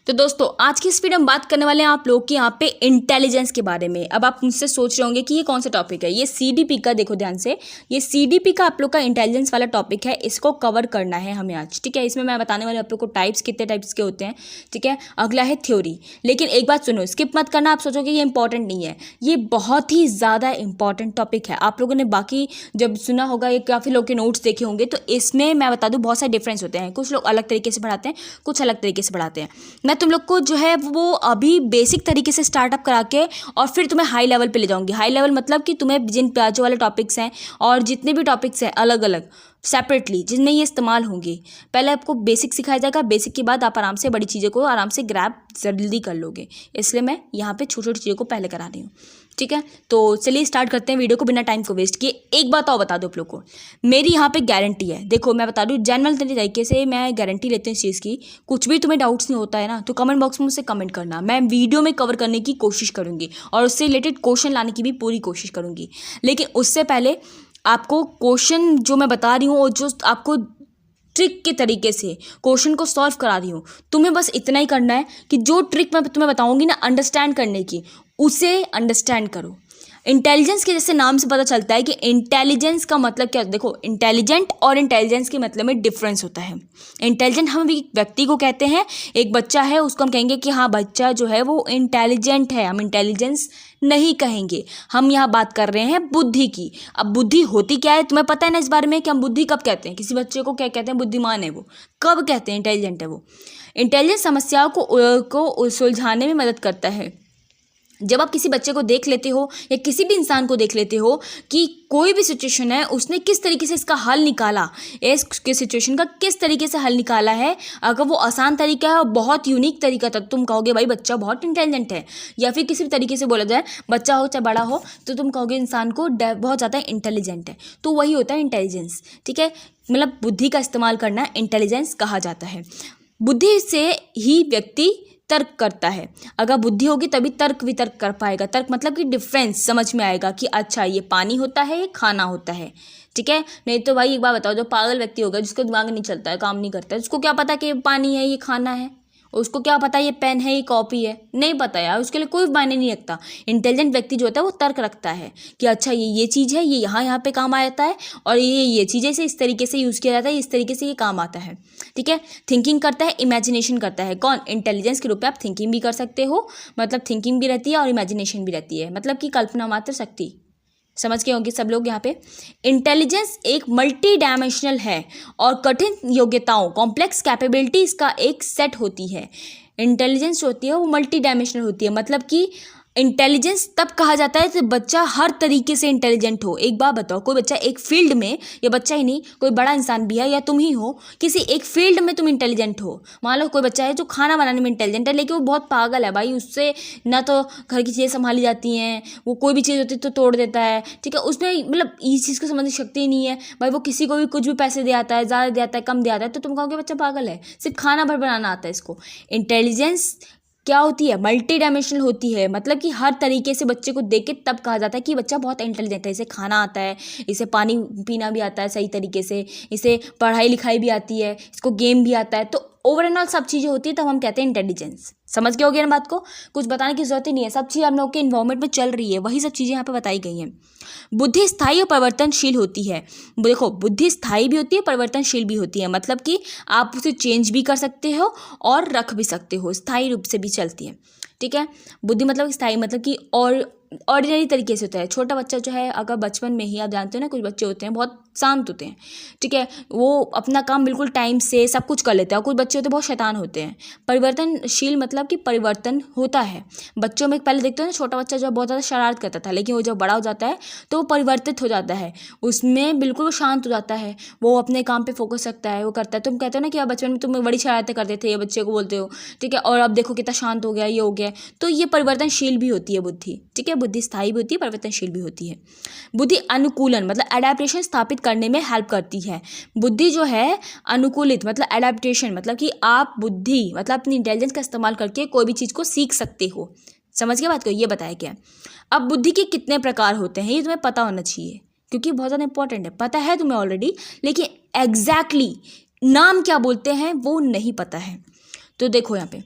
तो दोस्तों आज की इस वीडियो में बात करने वाले हैं आप लोग की यहाँ पे इंटेलिजेंस के बारे में। अब आप मुझसे सोच रहे होंगे कि ये कौन सा टॉपिक है। ये सीडीपी का, देखो ध्यान से, ये सीडीपी का आप लोग का इंटेलिजेंस वाला टॉपिक है। इसको कवर करना है हमें आज, ठीक है। इसमें मैं बताने वाले आप लोग को टाइप्स, कितने टाइप्स के होते हैं, ठीक है। अगला है थ्योरी। लेकिन एक बात सुनो, स्किप मत करना। आप सोचोगे ये इंपॉर्टेंट नहीं है, ये बहुत ही ज़्यादा इंपॉर्टेंट टॉपिक है। आप लोगों ने बाकी जब सुना होगा, ये काफ़ी लोग के नोट्स देखे होंगे, तो इसमें मैं बता दूँ बहुत सारे डिफरेंस होते हैं। कुछ लोग अलग तरीके से पढ़ाते हैं, कुछ अलग तरीके से पढ़ाते हैं। मैं तुम लोग को जो है वो अभी बेसिक तरीके से स्टार्टअप करा के और फिर तुम्हें हाई लेवल पे ले जाऊंगी। हाई लेवल मतलब कि तुम्हें जिन जो वाले टॉपिक्स हैं और जितने भी टॉपिक्स हैं अलग अलग सेपरेटली जिनमें ये इस्तेमाल होंगे, पहले आपको बेसिक सिखाया जाएगा। बेसिक के बाद आप आराम से बड़ी चीज़ों को आराम से ग्रैब जल्दी कर लोगे, इसलिए मैं यहाँ पे छोटी छोटी चीज़ों को पहले करा रही हूँ, ठीक है। तो चलिए स्टार्ट करते हैं वीडियो को बिना टाइम को वेस्ट किए। एक बात और बता दो आप लोग को, मेरी यहाँ पे गारंटी है। देखो मैं बता दूँ, जनरल तरीके से मैं गारंटी लेती हूँ इस चीज़ की। कुछ भी तुम्हें डाउट्स नहीं होता है ना, तो कमेंट बॉक्स में मुझसे कमेंट करना। मैं वीडियो में कवर करने की कोशिश करूँगी और उससे रिलेटेड क्वेश्चन लाने की भी पूरी कोशिश करूँगी। लेकिन उससे पहले आपको क्वेश्चन जो मैं बता रही हूँ और जो आपको ट्रिक के तरीके से क्वेश्चन को सॉल्व करा रही हूँ, तुम्हें बस इतना ही करना है कि जो ट्रिक मैं तुम्हें बताऊंगी ना अंडरस्टैंड करने की, उसे अंडरस्टैंड करो। इंटेलिजेंस के जैसे नाम से पता चलता है कि इंटेलिजेंस का मतलब क्या। देखो, इंटेलिजेंट और इंटेलिजेंस के मतलब में डिफरेंस होता है। इंटेलिजेंट हम व्यक्ति को कहते हैं, एक बच्चा है उसको हम कहेंगे कि हाँ बच्चा जो है वो इंटेलिजेंट है। हम इंटेलिजेंस नहीं कहेंगे, हम यहाँ बात कर रहे हैं बुद्धि की। अब बुद्धि होती क्या है तुम्हें पता है ना इस बारे में, कि हम बुद्धि कब कहते हैं, किसी बच्चे को क्या कहते हैं, बुद्धिमान है वो, कब कहते हैं इंटेलिजेंट है वो। इंटेलिजेंस समस्याओं को सुलझाने में मदद करता है। जब आप किसी बच्चे को देख लेते हो या किसी भी इंसान को देख लेते हो कि कोई भी सिचुएशन है, उसने किस तरीके से इसका हल निकाला, इस सिचुएशन का किस तरीके से हल निकाला है, अगर वो आसान तरीका है और बहुत यूनिक तरीका था, तुम कहोगे भाई बच्चा बहुत इंटेलिजेंट है। या फिर किसी भी तरीके से बोला जाए, बच्चा हो चाहे बड़ा हो, तो तुम कहोगे इंसान को बहुत ज़्यादा इंटेलिजेंट है। तो वही होता है इंटेलिजेंस, ठीक है। मतलब बुद्धि का इस्तेमाल करना इंटेलिजेंस कहा जाता है। बुद्धि से ही व्यक्ति तर्क करता है। अगर बुद्धि होगी तभी तर्क वितर्क कर पाएगा। तर्क मतलब कि डिफरेंस समझ में आएगा कि अच्छा ये पानी होता है, ये खाना होता है, ठीक है। नहीं तो भाई एक बात बताओ, जो पागल व्यक्ति होगा, जिसका दिमाग नहीं चलता है, काम नहीं करता है, उसको क्या पता कि ये पानी है, ये खाना है, उसको क्या पता ये पेन है, ये कॉपी है, नहीं पता यार, उसके लिए कोई मायने नहीं रखता। इंटेलिजेंट व्यक्ति जो होता है वो तर्क रखता है कि अच्छा ये चीज़ है, ये यहाँ पे काम आता है, और ये चीज़ें से इस तरीके से यूज़ किया जाता है, इस तरीके से ये काम आता है, ठीक है। थिंकिंग करता है, इमेजिनेशन करता है। कौन? इंटेलिजेंस के रूप में आप थिंकिंग भी कर सकते हो, मतलब थिंकिंग भी रहती है और इमेजिनेशन भी रहती है, मतलब कि कल्पना मात्र शक्ति। समझ के होंगे सब लोग यहाँ पे। इंटेलिजेंस एक मल्टी डायमेंशनल है और कठिन योग्यताओं, कॉम्प्लेक्स कैपेबिलिटीज का एक सेट होती है। इंटेलिजेंस होती है वो मल्टी डायमेंशनल होती है, मतलब कि इंटेलिजेंस तब कहा जाता है जब बच्चा हर तरीके से इंटेलिजेंट हो। एक बात बताओ, कोई बच्चा एक फील्ड में, या बच्चा ही नहीं कोई बड़ा इंसान भी है या तुम ही हो, किसी एक फील्ड में तुम इंटेलिजेंट हो। मान लो कोई बच्चा है जो खाना बनाने में इंटेलिजेंट है, लेकिन वो बहुत पागल है भाई, उससे ना तो घर की चीज़ें संभाली जाती हैं, वो कोई भी चीज़ होती है तो तोड़ देता है, ठीक है। उसमें मतलब इस चीज़ को समझने की शक्ति ही नहीं है भाई, वो किसी को भी कुछ भी पैसे दे आता है, ज़्यादा दे आता है, कम दे आता है, तो तुम कहोगे बच्चा पागल है, सिर्फ खाना भर बनाना आता है इसको। इंटेलिजेंस क्या होती है? मल्टी डायमेंशनल होती है, मतलब कि हर तरीके से बच्चे को देख के तब कहा जाता है कि बच्चा बहुत इंटेलिजेंट है। इसे खाना आता है, इसे पानी पीना भी आता है सही तरीके से, इसे पढ़ाई लिखाई भी आती है, इसको गेम भी आता है, तो ओवरऑल सब चीज़ें होती है, तब हम कहते हैं इंटेलिजेंस। समझ के हो गया ना बात को, कुछ बताने की जरूरत ही नहीं है, सब चीज़ हम लोग के इन्वायरमेंट में चल रही है, वही सब चीज़ें यहाँ पे बताई गई हैं। बुद्धि स्थायी और परिवर्तनशील होती है। देखो, बुद्धि स्थायी भी होती है, परिवर्तनशील भी होती है, मतलब कि आप उसे चेंज भी कर सकते हो और रख भी सकते हो, स्थायी रूप से भी चलती है, ठीक है। बुद्धि मतलब स्थायी, मतलब कि और ऑर्डिनरी तरीके से होता है। छोटा बच्चा जो है, अगर बचपन में ही आप जानते हो ना, कुछ बच्चे होते हैं बहुत शांत होते हैं, ठीक है, वो अपना काम बिल्कुल टाइम से सब कुछ कर लेते हैं, और कुछ बच्चे होते हैं बहुत शैतान होते हैं। परिवर्तनशील मतलब कि परिवर्तन होता है बच्चों में। पहले देखते हो ना, छोटा बच्चा जो बहुत ज़्यादा शरारत करता था, लेकिन वो जब बड़ा हो जाता है तो वो परिवर्तित हो जाता है, उसमें बिल्कुल वो शांत हो जाता है, वो अपने काम पे फोकस रखता है, वो करता है। तुम कहते हो ना कि आप बचपन में तुम बड़ी शरारतें करते थे, ये बच्चे को बोलते हो, ठीक है, और अब देखो कितना शांत हो गया, ये हो गया। तो ये परिवर्तनशील भी होती है बुद्धि, ठीक है। बुद्धि स्थायी भी होती है, परिवर्तनशील भी होती है। बुद्धि अनुकूलन मतलब एडेप्टेशन स्थापित करने में हेल्प करती है। बुद्धि जो है अनुकूलित मतलब एडेप्टेशन, मतलब कि आप बुद्धि मतलब अपनी इंटेलिजेंस का इस्तेमाल करके कोई भी चीज़ को सीख सकते हो। समझ गए बात को? ये बताया क्या। अब बुद्धि के कितने प्रकार होते हैं ये तुम्हें पता होना चाहिए, क्योंकि बहुत ज़्यादा इंपॉर्टेंट है। पता है तुम्हें ऑलरेडी, लेकिन एग्जैक्टली नाम क्या बोलते हैं वो नहीं पता है। तो देखो यहाँ पे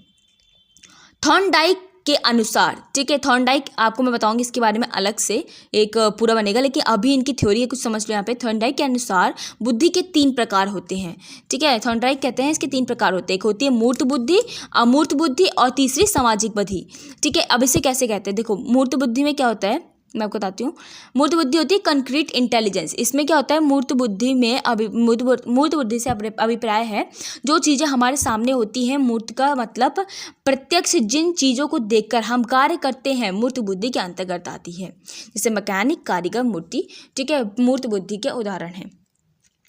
थॉर्नडाइक के अनुसार, ठीक है, थॉर्नडाइक आपको मैं बताऊंगी इसके बारे में अलग से एक पूरा बनेगा, लेकिन अभी इनकी थ्योरी है, कुछ समझ लो यहाँ पे। थॉर्नडाइक के अनुसार बुद्धि के 3 प्रकार होते हैं, ठीक है। थॉर्नडाइक कहते हैं इसके 3 प्रकार होते हैं, एक होती है मूर्त बुद्धि, अमूर्त बुद्धि और तीसरी सामाजिक बुद्धि, ठीक है। अब इसे कैसे कहते हैं, देखो मूर्त बुद्धि में क्या होता है मैं आपको बताती हूँ। मूर्त बुद्धि होती है कंक्रीट इंटेलिजेंस। इसमें क्या होता है, मूर्त बुद्धि में मूर्त बुद्धि से अभिप्राय है जो चीज़ें हमारे सामने होती हैं। मूर्त का मतलब प्रत्यक्ष जिन चीज़ों को देखकर हम कार्य करते हैं, मूर्त बुद्धि के अंतर्गत आती है। जैसे मैकेनिक, कारीगर, मूर्ति, ठीक है, मूर्त बुद्धि के उदाहरण हैं।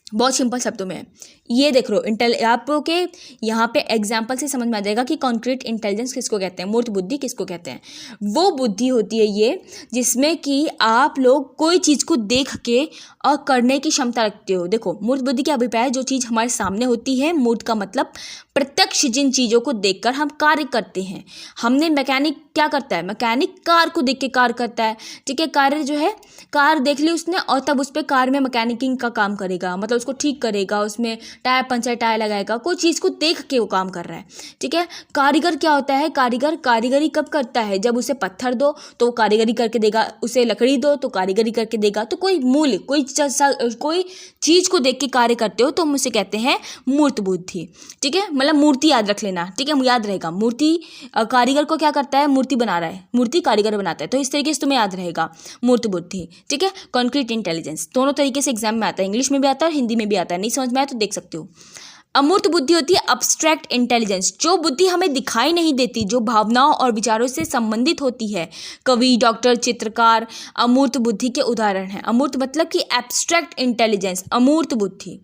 बहुत सिंपल शब्दों में ये देख लो, आप लोग के यहाँ पे एग्जाम्पल से समझ में आ जाएगा कि कॉन्क्रीट इंटेलिजेंस किसको कहते हैं, मूर्त बुद्धि किसको कहते हैं। वो बुद्धि होती है ये जिसमें कि आप लोग कोई चीज़ को देख के और करने की क्षमता रखते हो। देखो मूर्त बुद्धि के अभिप्राय जो चीज़ हमारे सामने होती है, मूर्त का मतलब प्रत्यक्ष जिन चीज़ों को देखकर हम कार्य करते हैं। हमने मैकेनिक क्या करता है, मैकेनिक कार को देख के कार्य करता है, ठीक है। कार्य जो है, कार देख ली उसने और तब उस पर कार में मैकेनिकिंग का काम करेगा, मतलब उसको ठीक करेगा, उसमें टायर पंचर टायर लगाएगा, कोई चीज़ को देख के वो काम कर रहा है, ठीक है। कारीगर क्या होता है, कारीगर कारीगरी कब करता है, जब उसे पत्थर दो तो वो कारीगरी करके देगा, उसे लकड़ी दो तो कारीगरी करके देगा। तो कोई मूल्य, कोई चीज़ को देख के कार्य करते हो तो हम उसे कहते हैं मूर्त बुद्धि, ठीक है। मतलब मूर्ति याद रख लेना, ठीक है, याद रहेगा। मूर्ति कारीगर को क्या करता है, मूर्ति बना रहा है, मूर्ति कारीगर बनाता है, तो इस तरीके से तुम्हें याद रहेगा मूर्त बुद्धि, ठीक है। कॉन्क्रीट इंटेलिजेंस दोनों तरीके से एग्जाम में आता है, इंग्लिश में भी आता है और हिंदी में भी आता है। नहीं समझ में आया तो देख सकते हो। अमूर्त बुद्धि होती है अब्स्ट्रैक्ट इंटेलिजेंस, जो बुद्धि हमें दिखाई नहीं देती, जो भावनाओं और विचारों से संबंधित होती है। कवि, डॉक्टर, चित्रकार अमूर्त बुद्धि के उदाहरण हैं। अमूर्त मतलब कि एब्स्ट्रैक्ट इंटेलिजेंस, अमूर्त बुद्धि,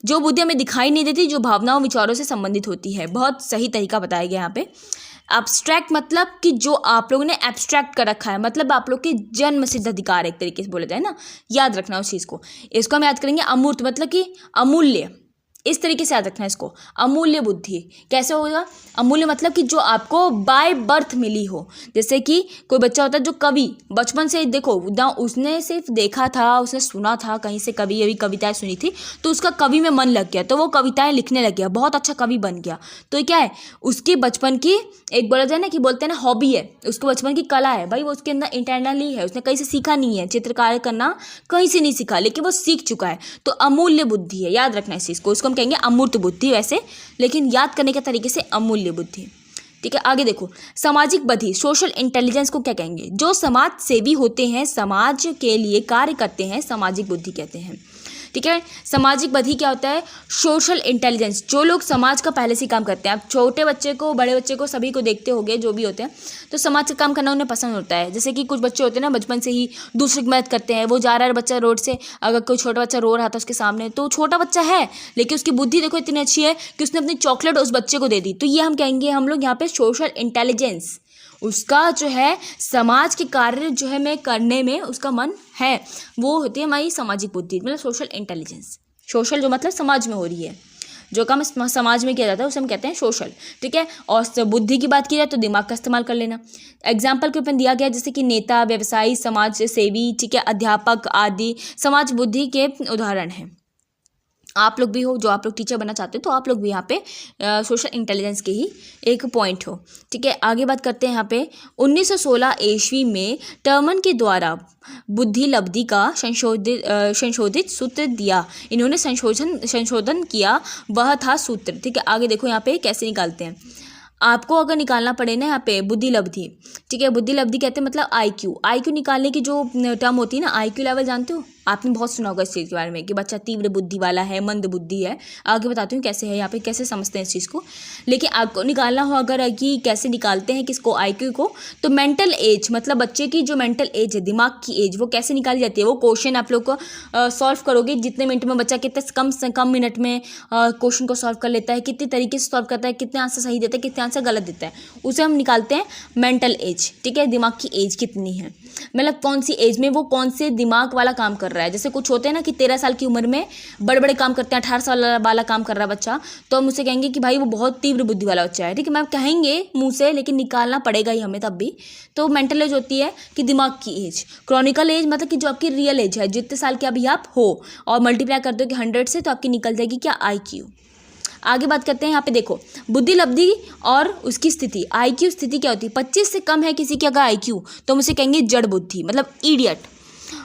जो बुद्धि हमें दिखाई नहीं देती, जो भावनाओं विचारों से संबंधित होती है। बहुत सही तरीका बताया गया यहाँ पे। एब्स्ट्रैक्ट मतलब कि जो आप लोगों ने एब्स्ट्रैक्ट कर रखा है, मतलब आप लोग के जन्म सिद्ध अधिकार एक तरीके से बोला जाए ना, याद रखना उस चीज़ को। इसको हम याद करेंगे अमूर्त मतलब कि अमूल्य, इस तरीके से याद रखना है इसको। अमूल्य बुद्धि कैसे होगा, अमूल्य मतलब कि जो आपको बाय बर्थ मिली हो। जैसे कि कोई बच्चा होता है जो कवि बचपन से, देखो ना, उसने सिर्फ देखा था, उसने सुना था कहीं से, कभी अभी कविताएं सुनी थी तो उसका कवि में मन लग गया, तो वो कविताएं लिखने लग गया, बहुत अच्छा कवि बन गया। तो क्या है, उसके बचपन की एक बोला जाए ना कि बोलते हैं ना हॉबी है, उसके बचपन की कला है भाई, वो उसके अंदर इंटरनली है, उसने कहीं से सीखा नहीं है, चित्रकारी करना कहीं से नहीं सीखा, लेकिन वो सीख चुका है। तो अमूल्य बुद्धि है, याद रखना इस चीज़ को। इसको हम कहेंगे अमूर्त बुद्धि वैसे, लेकिन याद करने के तरीके से अमूल्य बुद्धि, ठीक है। आगे देखो, सामाजिक बुद्धि, सोशल इंटेलिजेंस को क्या कहेंगे, जो समाज सेवी होते हैं, समाज के लिए कार्य करते हैं, सामाजिक बुद्धि कहते हैं, ठीक है। सामाजिक बुद्धि क्या होता है, सोशल इंटेलिजेंस, जो लोग समाज का पहले से काम करते हैं। आप छोटे बच्चे को, बड़े बच्चे को, सभी को देखते होंगे, जो भी होते हैं, तो समाज का काम करना उन्हें पसंद होता है। जैसे कि कुछ बच्चे होते हैं ना, बचपन से ही दूसरे की मदद करते हैं। वो जा रहा है बच्चा रोड से, अगर कोई छोटा बच्चा रो रहा था उसके सामने, तो छोटा बच्चा है लेकिन उसकी बुद्धि देखो इतनी अच्छी है कि उसने अपनी चॉकलेट उस बच्चे को दे दी। तो ये हम कहेंगे हम लोग यहाँ पे सोशल इंटेलिजेंस, उसका जो है समाज के कार्य जो है मैं करने में उसका मन है, वो होती है हमारी सामाजिक बुद्धि, मतलब सोशल इंटेलिजेंस। सोशल जो मतलब समाज में हो रही है, जो काम समाज में किया जाता है उसे हम कहते हैं सोशल, ठीक है। और बुद्धि की बात की जाए तो दिमाग का इस्तेमाल कर लेना। एग्जाम्पल के ऊपर दिया गया जैसे कि नेता, व्यवसायी, समाज सेवी, ठीक है, अध्यापक आदि समाज बुद्धि के उदाहरण हैं। आप लोग भी हो, जो आप लोग टीचर बनना चाहते हो, तो आप लोग भी यहाँ पे सोशल इंटेलिजेंस के ही एक पॉइंट हो, ठीक है। आगे बात करते हैं यहाँ पे 1916 ईस्वी में टर्मन के द्वारा बुद्धि लब्धि का संशोधित सूत्र दिया। इन्होंने संशोधन किया, वह था सूत्र, ठीक है। आगे देखो यहाँ पे कैसे निकालते हैं। आपको अगर निकालना पड़े ना यहाँ पे बुद्धि लब्धि, ठीक है, बुद्धि लब्धि कहते हैं मतलब आईक्यू निकालने की जो टर्म होती है ना, आईक्यू लेवल जानते हो, आपने बहुत सुना होगा इस चीज़ के बारे में कि बच्चा तीव्र बुद्धि वाला है, मंद बुद्धि है। आगे बताती हूँ कैसे है, यहाँ पे कैसे समझते हैं इस चीज़ को। लेकिन आपको निकालना हो अगर कि कैसे निकालते हैं किसको, आईक्यू को, तो मेंटल एज मतलब बच्चे की जो मेंटल एज है, दिमाग की एज, वो कैसे निकाली जाती है। वो क्वेश्चन आप लोग को सॉल्व करोगे, जितने मिनट में बच्चा कितने कम से कम मिनट में क्वेश्चन को सॉल्व कर लेता है, कितने तरीके से सॉल्व करता है, कितने आंसर सही देता है, कितने आंसर गलत देता है, उसे हम निकालते हैं मेंटल एज, ठीक है। दिमाग की एज कितनी है, मतलब कौन सी एज में वो कौन से दिमाग वाला काम कर रहा है। जैसे कुछ होते हैं ना कि 13 साल की उम्र में बड़े बड़े काम करते हैं, 18 साल वाला काम कर रहा है बच्चा, तो हम उसे कहेंगे कि भाई वो बहुत तीव्र बुद्धि वाला बच्चा है, ठीक है। मैं कहेंगे मुंह से, लेकिन निकालना पड़ेगा ही हमें तब भी। तो मेंटल एज होती है कि दिमाग की एज। क्रॉनिकल एज मतलब कि जो आपकी रियल एज है, जितने साल के अभी आप हो, और मल्टीप्लाई कर दो कि 100 से, तो आपकी निकल जाएगी क्या, आईक्यू। आगे बात करते हैं। यहाँ पे देखो बुद्धि लब्धि और उसकी स्थिति, IQ स्थिति क्या होती है। 25 से कम है किसी की अगर IQ तो हम उसे कहेंगे जड़ बुद्धि, मतलब इडियट।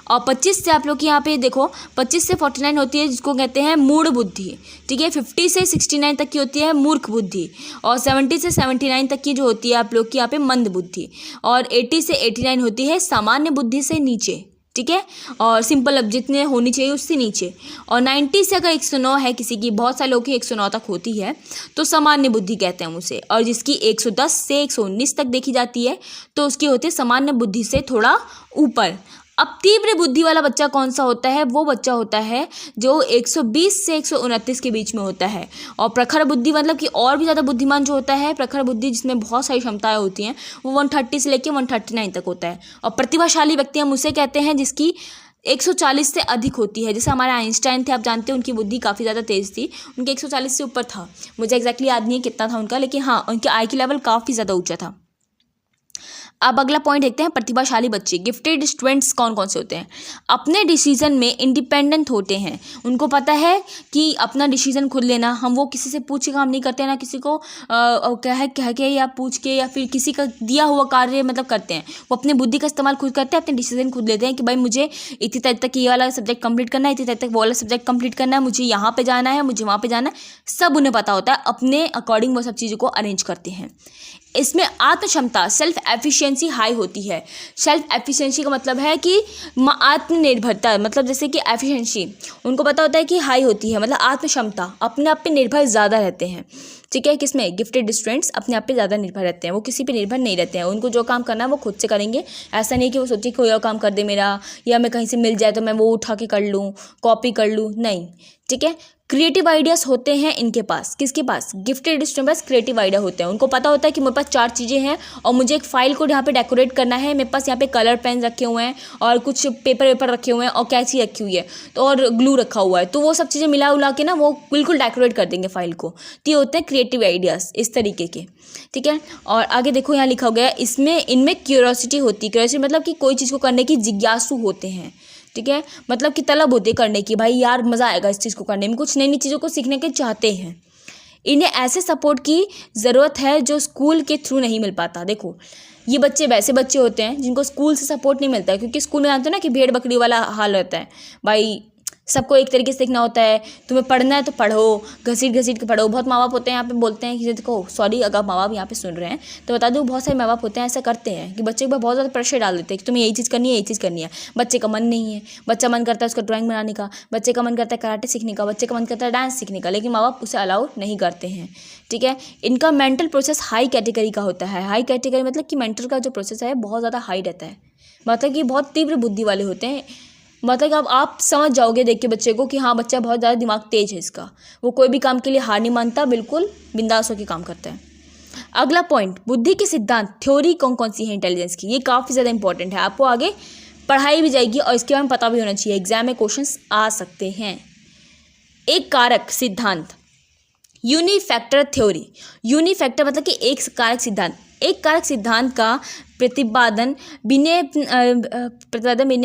और 25 से आप लोग की यहाँ पे देखो 25 से 49 होती है जिसको कहते हैं मूढ़ बुद्धि, ठीक है। 50 से 69 तक की होती है मूर्ख बुद्धि, और 70 से 79 तक की जो होती है आप लोग की यहाँ पे मंद बुद्धि, और 80 से 89 होती है सामान्य बुद्धि से नीचे, ठीक है, और सिंपल अब जितने होनी चाहिए उससे नीचे। और 90 से अगर 109 है किसी की, बहुत सारे लोगों की 109 तक होती है, तो सामान्य बुद्धि कहते हैं उसे। और जिसकी 110 से 119 तक देखी जाती है तो उसकी होती है सामान्य बुद्धि से थोड़ा ऊपर। अब तीव्र बुद्धि वाला बच्चा कौन सा होता है, वो बच्चा होता है जो 120 से 129 के बीच में होता है। और प्रखर बुद्धि मतलब कि और भी ज़्यादा बुद्धिमान जो होता है, प्रखर बुद्धि जिसमें बहुत सारी क्षमताएं होती हैं, वो 130 से लेकर 139 तक होता है। और प्रतिभाशाली व्यक्ति हम उसे कहते हैं जिसकी 140 से अधिक होती है। जैसे हमारे आइंस्टाइन थे, आप जानते हैं उनकी बुद्धि काफ़ी ज़्यादा तेज़ थी, उनके 140 से ऊपर था, मुझे एग्जैक्टली याद नहीं है कितना था उनका, लेकिन हाँ उनके IQ लेवल काफ़ी ज़्यादा ऊँचा था। अब अगला पॉइंट देखते हैं, प्रतिभाशाली बच्चे, गिफ्टेड स्टूडेंट्स कौन कौन से होते हैं। अपने डिसीजन में इंडिपेंडेंट होते हैं, उनको पता है कि अपना डिसीजन खुद लेना, हम वो किसी से पूछ के काम नहीं करते हैं, ना किसी को कह के या पूछ के या फिर किसी का दिया हुआ कार्य मतलब करते हैं। वो अपने बुद्धि का इस्तेमाल खुद करते हैं, अपने डिसीजन खुद लेते हैं कि भाई मुझे इतनी तारीख तक ये वाला सब्जेक्ट कंप्लीट करना है, इतनी तारीख तक वो वाला सब्जेक्ट कंप्लीट करना है, मुझे यहाँ पे जाना है, मुझे वहाँ पे जाना है, सब उन्हें पता होता है। अपने अकॉर्डिंग वो सब चीज़ों को अरेंज करते हैं। इसमें आत्म क्षमता, सेल्फ एफिशिएंसी हाई होती है। सेल्फ एफिशिएंसी का मतलब है कि आत्मनिर्भरता, मतलब जैसे कि एफिशिएंसी उनको पता होता है कि हाई होती है, मतलब आत्म क्षमता, अपने आप पे निर्भर ज़्यादा रहते हैं, ठीक है। किसमें, गिफ्टेड स्टूडेंट्स अपने आप पे ज़्यादा निर्भर रहते हैं, वो किसी पे निर्भर नहीं रहते हैं। उनको जो काम करना है वो खुद से करेंगे, ऐसा नहीं कि वो सोचे कोई और काम कर दे मेरा, या मैं कहीं से मिल जाए तो मैं वो उठा के कर लूँ, कॉपी कर लूँ, नहीं, ठीक है। क्रिएटिव आइडियाज़ होते हैं इनके पास, किसके पास, गिफ्टेड स्टूडेंट पास क्रिएटिव आइडिया होते हैं। उनको पता होता है कि मेरे पास 4 चीज़ें हैं और मुझे एक फाइल को यहाँ पे डेकोरेट करना है, मेरे पास यहाँ पे कलर पेन रखे हुए हैं और कुछ पेपर रखे हुए हैं और कैंची रखी हुई है तो और ग्लू रखा हुआ है, तो वो सब चीज़ें मिला उला के ना वो बिल्कुल डेकोरेट कर देंगे फाइल को। तो ये होते हैं क्रिएटिव आइडियाज़ इस तरीके के, ठीक है। और आगे देखो यहाँ लिखा गया है, इनमें क्यूरियोसिटी होती है। क्यूरियोसिटी मतलब कि कोई चीज़ को करने की जिज्ञासु होते हैं, ठीक है, मतलब कि तलब होती है करने की, भाई यार मज़ा आएगा इस चीज़ को करने में, कुछ नई नई चीज़ों को सीखने के चाहते हैं। इन्हें ऐसे सपोर्ट की ज़रूरत है जो स्कूल के थ्रू नहीं मिल पाता। देखो ये बच्चे वैसे बच्चे होते हैं जिनको स्कूल से सपोर्ट नहीं मिलता है, क्योंकि स्कूल में जानते हो ना कि भेड़ बकरी वाला हाल रहता है, भाई सबको एक तरीके से सीखना होता है, तुम्हें पढ़ना है तो पढ़ो, घसीट के पढ़ो। बहुत माँ बाप होते हैं यहाँ पे बोलते हैं कि देखो, सॉरी अगर माँ बाप यहाँ पे सुन रहे हैं तो बता दूँ, बहुत सारे माँ बाप होते हैं ऐसा करते हैं कि बच्चे को बहुत ज़्यादा प्रेशर डाल देते हैं कि तुम्हें यही चीज़ करनी है, यही चीज़ करनी है। बच्चे का मन नहीं है, बच्चा मन करता है उसका ड्राइंग बनाने का, बच्चे का मन करता है कराटे सीखने का, बच्चे का मन करता है डांस सीखने का, लेकिन माँ बाप उसे अलाउ नहीं करते हैं, ठीक है। इनका मेंटल प्रोसेस हाई कैटेगरी का होता है। हाई कैटेगरी मतलब कि मेंटल का जो प्रोसेस है बहुत ज़्यादा हाई रहता है, मतलब कि बहुत तीव्र बुद्धि वाले होते हैं। मतलब कि आप समझ जाओगे देख के बच्चे को कि हाँ बच्चा बहुत ज़्यादा दिमाग तेज है इसका, वो कोई भी काम के लिए हार नहीं मानता, बिल्कुल बिंदास होकर काम करता है। अगला पॉइंट, बुद्धि के सिद्धांत, थ्योरी कौन कौन सी है इंटेलिजेंस की, ये काफ़ी ज़्यादा इंपॉर्टेंट है, आपको आगे पढ़ाई भी जाएगी और इसके बारे में पता भी होना चाहिए, एग्जाम में क्वेश्चंस आ सकते हैं। एक कारक सिद्धांत, यूनिफैक्टर थ्योरी। यूनिफैक्टर मतलब कि एक कारक सिद्धांत। एक कारक सिद्धांत का प्रतिपादन बिने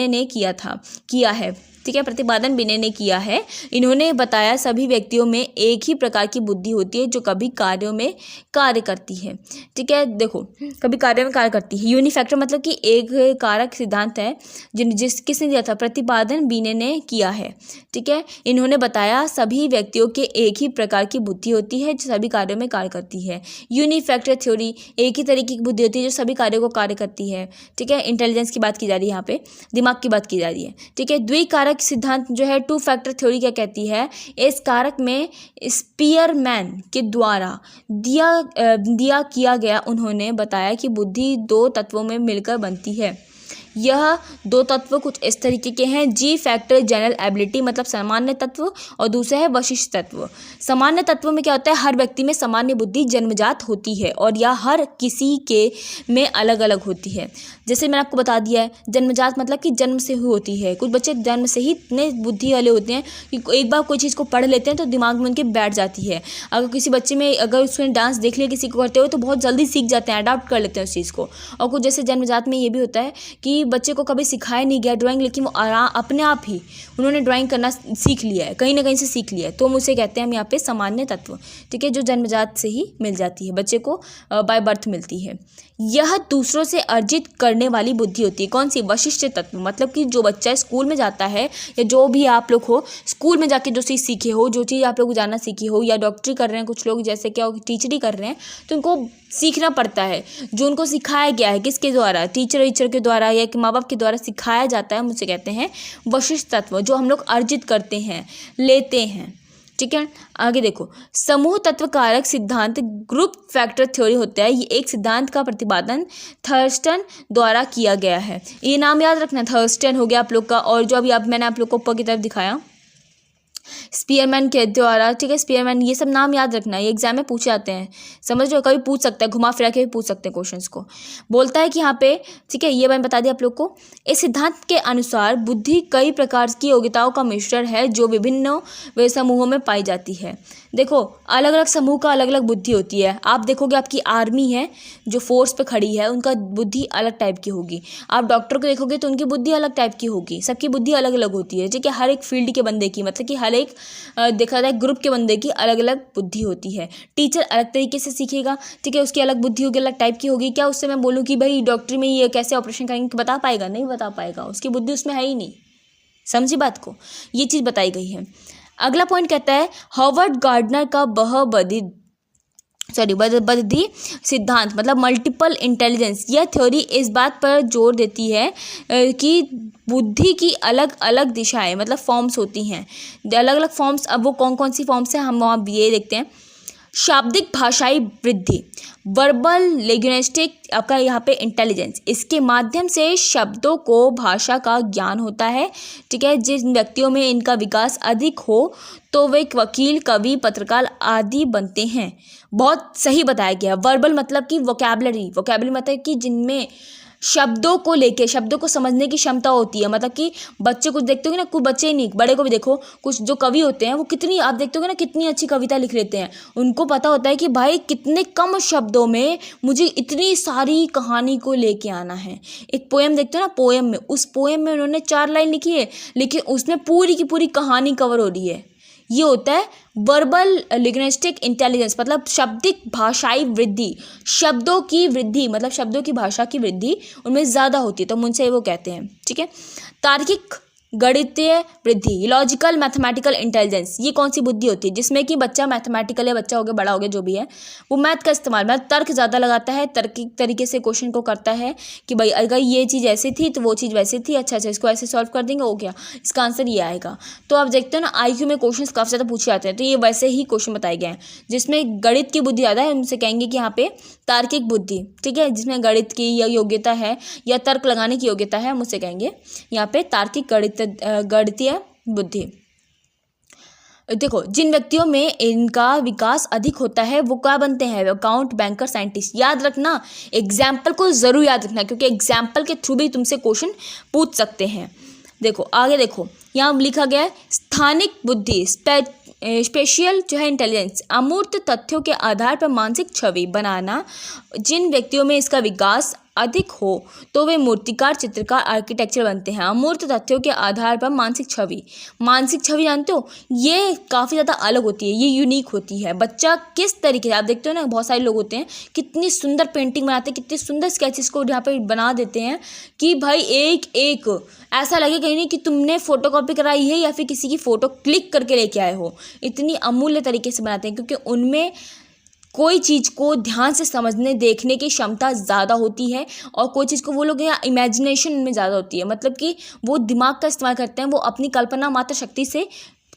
ने किया है, ठीक है, प्रतिपादन बिने ने किया है। इन्होंने बताया सभी व्यक्तियों में एक ही प्रकार की बुद्धि होती है जो कभी कार्यों में कार्य करती है, ठीक है। देखो कभी कार्यों में कार्य करती है। यूनिफैक्टर मतलब कि एक कारक सिद्धांत है किसने दिया था, प्रतिपादन बिने ने किया है, ठीक है। इन्होंने बताया सभी व्यक्तियों के एक ही प्रकार की बुद्धि होती है जो सभी कार्यों में कार्य करती है। यूनिफैक्टर थ्योरी, एक ही तरीके की बुद्धि होती है जो सभी कार्यों को कार्य करती है, ठीक है। इंटेलिजेंस की बात की जा रही है यहाँ पे, दिमाग की बात की जा रही है, ठीक है। द्विकारक सिद्धांत जो है, 2 फैक्टर थ्योरी क्या कहती है, इस कारक में स्पीयरमैन के द्वारा दिया किया गया। उन्होंने बताया कि बुद्धि 2 तत्वों में मिलकर बनती है। यह 2 तत्व कुछ इस तरीके के हैं, जी फैक्टर जनरल एबिलिटी मतलब सामान्य तत्व, और दूसरा है वशिष्ठ तत्व। सामान्य तत्व में क्या होता है, हर व्यक्ति में सामान्य बुद्धि जन्मजात होती है और यह हर किसी के में अलग अलग होती है। जैसे मैंने आपको बता दिया है, जन्मजात मतलब कि जन्म से हुई होती है। कुछ बच्चे जन्म से ही इतने बुद्धि वाले होते हैं कि एक बार कोई चीज़ को पढ़ लेते हैं तो दिमाग में उनके बैठ जाती है। अगर किसी बच्चे में अगर उसने डांस देख लिया किसी को करते हुए तो बहुत जल्दी सीख जाते हैं, अडॉप्ट कर लेते हैं उस चीज़ को। और कुछ जैसे जन्मजात में ये भी होता है कि बच्चे को कभी सिखाया नहीं गया ड्राइंग, लेकिन वो अपने आप ही उन्होंने ड्राइंग करना सीख लिया है, कहीं ना कहीं से सीख लिया है, तो हम उसे कहते हैं हम यहाँ पे सामान्य तत्व, ठीक है, जो जन्मजात से ही मिल जाती है, बच्चे को बाय बर्थ मिलती है। यह दूसरों से अर्जित करने वाली बुद्धि होती है। कौन सी? वशिष्ठ तत्व, मतलब कि जो बच्चा स्कूल में जाता है या जो भी आप लोग हो स्कूल में जाके जो चीज़ सीखे हो, जो चीज़ आप लोग जानना सीखे हो, या डॉक्टरी कर रहे हैं कुछ लोग, जैसे क्या टीचरी कर रहे हैं, तो उनको सीखना पड़ता है जो उनको सिखाया गया है, किसके द्वारा? टीचर के द्वारा या माँ बाप के द्वारा सिखाया जाता है, हम उसे कहते हैं वशिष्ठ तत्व, जो हम लोग अर्जित करते हैं, लेते हैं, ठीक है। आगे देखो, समूह तत्व कारक सिद्धांत ग्रुप फैक्टर थ्योरी होता है। ये एक सिद्धांत का प्रतिपादन थर्स्टन द्वारा किया गया है। ये नाम याद रखना, थर्स्टन हो गया आप लोग का, और जो अभी मैंने आप लोग को ऊपर की तरफ दिखाया स्पीयरमैन के द्वारा, ठीक है, स्पीयरमैन, ये सब नाम याद रखना है, ये एग्जाम में पूछे जाते हैं, समझ लो, कभी पूछ सकता है, घुमा फिरा के भी पूछ सकते हैं क्वेश्चंस को। बोलता है कि यहाँ पे, ठीक है, ये मैंने बता दिया आप लोग को। इस सिद्धांत के अनुसार बुद्धि कई प्रकार की योग्यताओं का मिश्रण है जो विभिन्न समूहों में पाई जाती है। देखो, अलग अलग समूह का अलग अलग बुद्धि होती है। आप देखोगे आपकी आर्मी है जो फोर्स पे खड़ी है, उनका बुद्धि अलग टाइप की होगी। आप डॉक्टर को देखोगे तो उनकी बुद्धि अलग टाइप की होगी। सबकी बुद्धि अलग अलग होती है, ठीक है, हर एक फील्ड के बंदे की, मतलब कि हर एक देखा जाए ग्रुप के बंदे की अलग अलग बुद्धि होती है। टीचर अलग तरीके से सीखेगा, ठीक है, उसकी अलग बुद्धि होगी, अलग टाइप की होगी। क्या उससे मैं बोलूँ कि भाई डॉक्टरी में ये कैसे ऑपरेशन करेंगे, बता पाएगा? नहीं बता पाएगा, उसकी बुद्धि उसमें है ही नहीं। समझी बात को? ये चीज़ बताई गई है। अगला पॉइंट कहता है हॉवर्ड गार्डनर का बहुबुद्धि सिद्धांत, मतलब मल्टीपल इंटेलिजेंस। यह थ्योरी इस बात पर जोर देती है कि बुद्धि की अलग अलग दिशाएं, मतलब फॉर्म्स होती हैं, अलग अलग फॉर्म्स। अब वो कौन कौन सी फॉर्म्स हैं हम वहाँ ये देखते हैं। शाब्दिक भाषाई वृद्धि, वर्बल लिंग्विस्टिक, आपका यहाँ पे इंटेलिजेंस, इसके माध्यम से शब्दों को भाषा का ज्ञान होता है, ठीक है। जिन व्यक्तियों में इनका विकास अधिक हो तो वे वकील, कवि, पत्रकार आदि बनते हैं। बहुत सही बताया गया। वर्बल मतलब कि वोकैबुलरी मतलब कि जिनमें शब्दों को लेके, शब्दों को समझने की क्षमता होती है। मतलब कि बच्चे कुछ देखते होगे ना, कुछ बच्चे ही नहीं, बड़े को भी देखो, कुछ जो कवि होते हैं वो कितनी, आप देखते होगे ना, कितनी अच्छी कविता लिख लेते हैं। उनको पता होता है कि भाई कितने कम शब्दों में मुझे इतनी सारी कहानी को लेके आना है। एक पोएम देखते हो ना, पोएम में, उस पोएम में उन्होंने 4 लाइन लिखी है, लेकिन उसमें पूरी की पूरी कहानी कवर हो रही है। ये होता है वर्बल लिंग्विस्टिक इंटेलिजेंस, मतलब शाब्दिक भाषाई वृद्धि। शब्दों की वृद्धि मतलब शब्दों की भाषा की वृद्धि उनमें ज़्यादा होती है, तो उनसे वो कहते हैं, ठीक है। तार्किक गणितीय वृद्धि, लॉजिकल मैथमेटिकल इंटेलिजेंस, ये कौन सी बुद्धि होती है? जिसमें कि बच्चा मैथमेटिकल, या बच्चा हो गया, बड़ा हो गया, जो भी है, वो मैथ का इस्तेमाल, मतलब तर्क ज़्यादा लगाता है, तर्किक तरीके से क्वेश्चन को करता है कि भाई अगर ये चीज़ ऐसी थी तो वो चीज़ वैसी थी, अच्छा इसको ऐसे सॉल्व कर देंगे, हो गया, इसका आंसर ये आएगा। तो आप देखते हो ना, IQ में क्वेश्चन काफ़ी ज़्यादा पूछे जाते हैं, तो ये वैसे ही क्वेश्चन बताए गए हैं। जिसमें गणित की बुद्धि ज़्यादा है उनसे कहेंगे कि यहाँ पे तार्किक बुद्धि, ठीक है, जिसमें गणित की या योग्यता है या तर्क लगाने की योग्यता है, हम उसे कहेंगे यहाँ पे तार्किक गणितीय बुद्धि। देखो, जिन व्यक्तियों में इनका विकास अधिक होता है वो क्या बनते हैं? Account, banker, scientist. याद रखना, एग्जाम्पल को जरूर याद रखना, क्योंकि एग्जाम्पल के थ्रू भी तुमसे क्वेश्चन पूछ सकते हैं। देखो आगे देखो, यहाँ लिखा गया है स्थानिक बुद्धि, स्पेशियल जो है इंटेलिजेंस, अमूर्त तथ्यों के आधार पर मानसिक छवि बनाना। जिन व्यक्तियों में इसका विकास अधिक हो तो वे मूर्तिकार, चित्रकार, आर्किटेक्चर बनते हैं। अमूर्त तथ्यों के आधार पर मानसिक छवि जानते हो, ये काफ़ी ज़्यादा अलग होती है, ये यूनिक होती है। बच्चा किस तरीके से, आप देखते हो ना, बहुत सारे लोग होते हैं कितनी सुंदर पेंटिंग बनाते हैं, कितने सुंदर स्केचेस को यहाँ पे बना देते हैं कि भाई एक एक ऐसा लगे कहीं नहीं कि तुमने फोटोकॉपी कराई है या फिर किसी की फ़ोटो क्लिक करके लेके आए हो। इतनी अमूल्य तरीके से बनाते हैं, क्योंकि उनमें कोई चीज़ को ध्यान से समझने, देखने की क्षमता ज़्यादा होती है, और कोई चीज़ को वो लोग यहाँ इमेजिनेशन में ज़्यादा होती है, मतलब कि वो दिमाग का इस्तेमाल करते हैं, वो अपनी कल्पना मात्र शक्ति से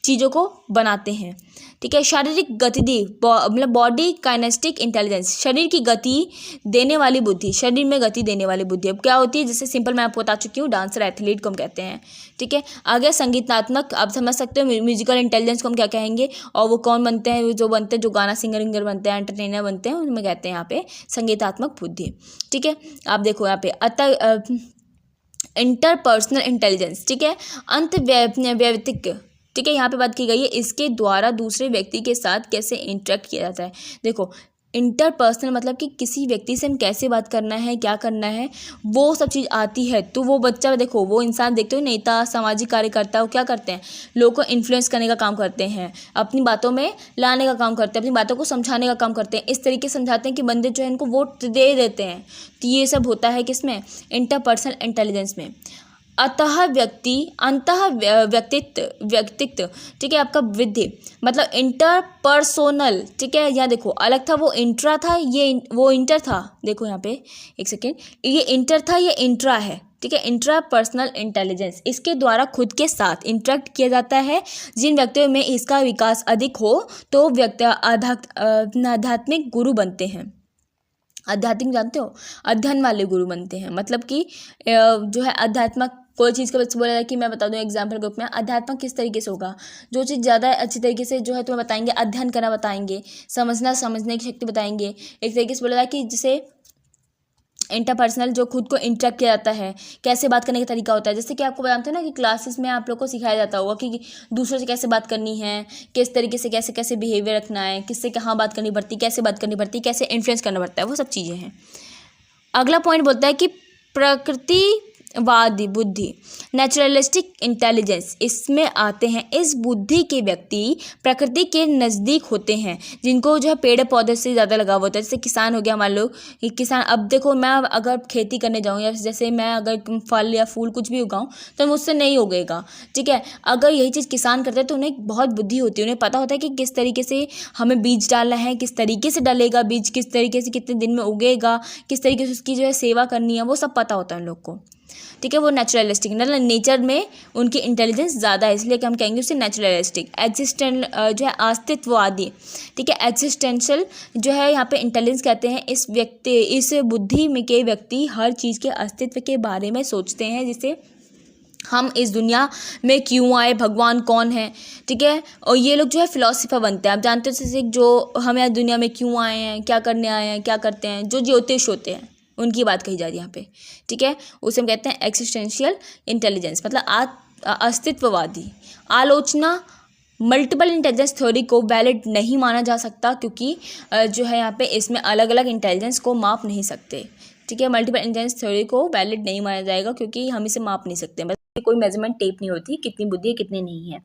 चीज़ों को बनाते हैं, ठीक है। शारीरिक गतिविधि, मतलब बॉडी काइनेस्टिक इंटेलिजेंस, शरीर की गति देने वाली बुद्धि, शरीर में गति देने वाली बुद्धि। अब क्या होती है, जैसे सिंपल मैं आपको बता चुकी हूँ, डांसर, एथलीट को हम कहते हैं, ठीक है। आगे संगीतात्मक, आप समझ सकते हो, म्यूजिकल इंटेलिजेंस को हम क्या कहेंगे, और वो कौन बनते हैं, जो गाना सिंगर बनते हैं, एंटरटेनर बनते हैं, उनमें कहते हैं यहाँ पे संगीतात्मक बुद्धि, ठीक है। आप देखो यहाँ पे इंटरपर्सनल इंटेलिजेंस, ठीक है, अंतर्वैयक्तिक, ठीक है, यहाँ पे बात की गई है इसके द्वारा दूसरे व्यक्ति के साथ कैसे इंटरेक्ट किया जाता है। देखो, इंटरपर्सनल मतलब कि किसी व्यक्ति से हम कैसे बात करना है, क्या करना है, वो सब चीज़ आती है। तो वो बच्चा देखो, वो इंसान देखते हो, नेता, सामाजिक कार्यकर्ता, वो क्या करते हैं, लोगों को इन्फ्लुएंस करने का काम करते हैं, अपनी बातों में लाने का काम करते हैं, अपनी बातों को समझाने का काम करते हैं, इस तरीके से समझाते हैं कि बंदे जो है इनको वोट दे देते हैं। तो ये सब होता है किसमें, इंटरपर्सनल इंटेलिजेंस में। व्यक्तित्व, ठीक है, आपका विधि मतलब इंटरपर्सोनल, ठीक है। यहाँ देखो अलग था, वो इंट्रा था, वो इंटर था। देखो यहाँ पे एक सेकेंड, ये इंटर था, ये इंट्रा है, ठीक है। इंट्रा पर्सनल इंटेलिजेंस, इसके द्वारा खुद के साथ इंटरेक्ट किया जाता है। जिन व्यक्तियों में इसका विकास अधिक हो तो व्यक्ति आध्यात्मिक गुरु बनते हैं। आध्यात्मिक जानते हो, अध्ययन वाले गुरु बनते हैं। मतलब कि जो है अध्यात्मक कोई चीज़ का बच्चा बोला है कि मैं बता दूं एग्जाम्पल के रूप में, अध्यात्मक किस तरीके से होगा, जो चीज़ ज़्यादा अच्छी तरीके से जो है तुम्हें बताएंगे, अध्ययन करना बताएंगे, समझने की शक्ति बताएंगे। एक तरीके से बोला जाए कि जिसे इंटरपर्सनल जो खुद को इंटरेक्ट किया जाता है, कैसे बात करने का तरीका होता है। जैसे कि आपको बताते हैं ना कि क्लासेस में आप लोग को सिखाया जाता होगा कि दूसरों से कैसे बात करनी है, किस तरीके से कैसे कैसे बिहेवियर रखना है, किससे कहाँ बात करनी पड़ती, कैसे बात करनी पड़ती, कैसे इन्फ्लुएंस करना पड़ता है, वो सब चीज़ें हैं। अगला पॉइंट बोलता है कि प्रकृतिवादी बुद्धि, नेचुरलिस्टिक इंटेलिजेंस, इसमें आते हैं इस बुद्धि के व्यक्ति प्रकृति के नज़दीक होते हैं, जिनको जो है पेड़ पौधे से ज़्यादा लगाव होता है। जैसे किसान हो गया, मान लो कि किसान, अब देखो मैं अगर खेती करने जाऊँ या जैसे मैं अगर फल या फूल कुछ भी उगाऊँ तो मुझसे नहीं उगेगा, ठीक है। अगर यही चीज़ किसान करते हैं तो उन्हें बहुत बुद्धि होती है, उन्हें पता होता है कि किस तरीके से हमें बीज डालना है, किस तरीके से डलेगा बीज, किस तरीके से कितने दिन में उगेगा, किस तरीके से उसकी जो है सेवा करनी है, वो सब पता होता है उन लोग को, ठीक है। वो नेचुरलिस्टिक, मतलब नेचर में उनकी इंटेलिजेंस ज़्यादा है, इसलिए कि हम कहेंगे उसे नेचुरलिस्टिक। एग्जिस्टेंट जो है अस्तित्ववादी, ठीक है। एग्जिस्टेंशियल जो है यहाँ पे इंटेलिजेंस कहते हैं इस बुद्धि में के व्यक्ति हर चीज़ के अस्तित्व के बारे में सोचते हैं, जिसे हम इस दुनिया में क्यों आए, भगवान कौन है, ठीक है। और ये लोग जो है फिलोसफर बनते हैं। आप जानते हो जैसे जो हम यहाँ दुनिया में क्यों आए हैं, क्या करने आए हैं, क्या करते हैं, जो ज्योतिष होते हैं उनकी बात कही जा रही है यहाँ पे, ठीक है। उसे हम कहते हैं एक्सिस्टेंशियल इंटेलिजेंस, मतलब अस्तित्ववादी। आलोचना, मल्टीपल इंटेलिजेंस थ्योरी को वैलिड नहीं माना जा सकता, क्योंकि जो है यहाँ पे इसमें अलग अलग इंटेलिजेंस को माप नहीं सकते, ठीक है। मल्टीपल इंटेलिजेंस थ्योरी को वैलिड नहीं माना जाएगा, क्योंकि हम इसे माप नहीं सकते, बस कोई मेजरमेंट टेप नहीं होती कितनी बुद्धि है कितनी नहीं है।